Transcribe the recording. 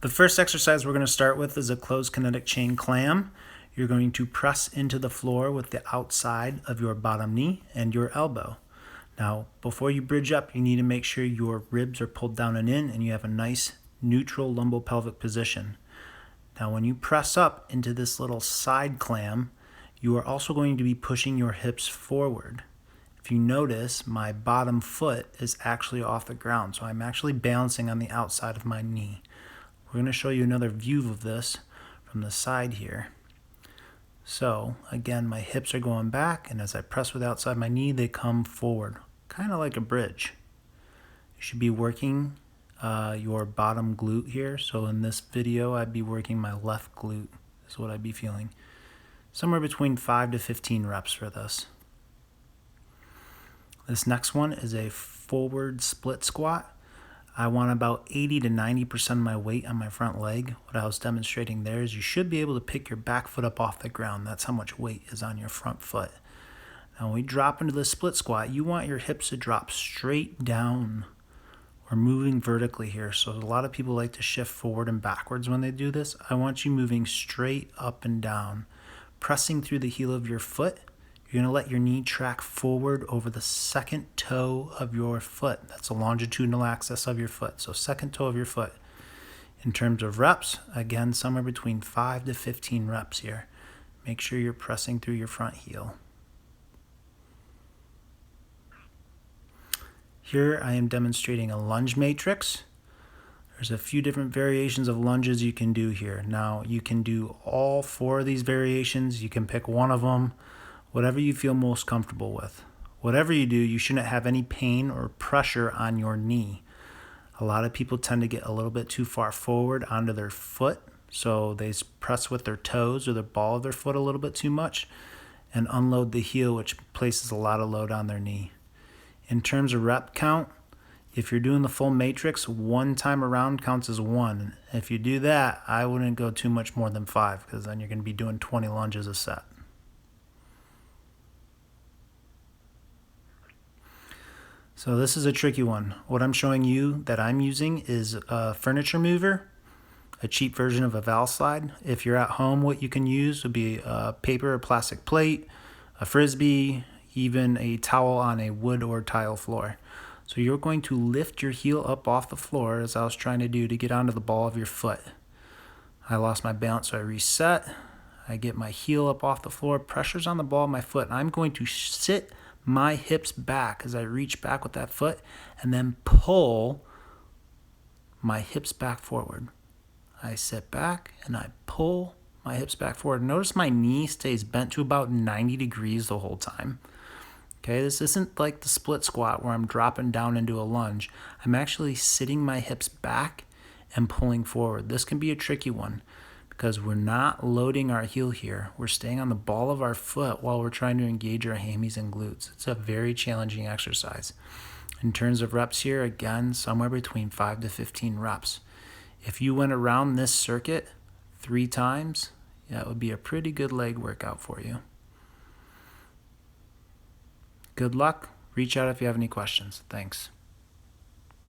The first exercise we're going to start with is a closed kinetic chain clam. You're going to press into the floor with the outside of your bottom knee and your elbow. Now, before you bridge up, you need to make sure your ribs are pulled down and in and you have a nice neutral lumbopelvic position. Now, when you press up into this little side clam, you are also going to be pushing your hips forward. If you notice, my bottom foot is actually off the ground, so I'm actually balancing on the outside of my knee. We're going to show you another view of this from the side here. So again, my hips are going back, and as I press with the outside of my knee, they come forward, kind of like a bridge. You should be working your bottom glute here. So in this video, I'd be working my left glute is what I'd be feeling. Somewhere between 5 to 15 reps for this. This next one is a forward split squat. I want about 80 to 90% of my weight on my front leg. What I was demonstrating there is you should be able to pick your back foot up off the ground. That's how much weight is on your front foot. Now when we drop into the split squat, you want your hips to drop straight down. We're moving vertically here, so a lot of people like to shift forward and backwards when they do this. I want you moving straight up and down, pressing through the heel of your foot. You're going to let your knee track forward over the second toe of your foot. That's the longitudinal axis of your foot, so second toe of your foot. In terms of reps, again, somewhere between 5 to 15 reps here. Make sure you're pressing through your front heel. Here I am demonstrating a lunge matrix. There's a few different variations of lunges you can do here. Now you can do all 4 of these variations. You can pick one of them, whatever you feel most comfortable with. Whatever you do, you shouldn't have any pain or pressure on your knee. A lot of people tend to get a little bit too far forward onto their foot, so they press with their toes or the ball of their foot a little bit too much and unload the heel, which places a lot of load on their knee. In terms of rep count, if you're doing the full matrix, 1 time around counts as 1. If you do that, I wouldn't go too much more than 5 because then you're going to be doing 20 lunges a set. So this is a tricky one. What I'm showing you that I'm using is a furniture mover, a cheap version of a valve slide. If you're at home, what you can use would be a paper or plastic plate, a frisbee, even a towel on a wood or tile floor. So you're going to lift your heel up off the floor, as I was trying to do, to get onto the ball of your foot. I lost my balance, so I reset. I get my heel up off the floor, pressure's on the ball of my foot, and I'm going to sit my hips back as I reach back with that foot and then pull my hips back forward. I sit back and I pull my hips back forward. Notice my knee stays bent to about 90 degrees the whole time. Okay, this isn't like the split squat where I'm dropping down into a lunge. I'm actually sitting my hips back and pulling forward. This can be a tricky one because we're not loading our heel here. We're staying on the ball of our foot while we're trying to engage our hammies and glutes. It's a very challenging exercise. In terms of reps here, again, somewhere between 5 to 15 reps. If you went around this circuit 3 times, that would be a pretty good leg workout for you. Good luck. Reach out if you have any questions. Thanks.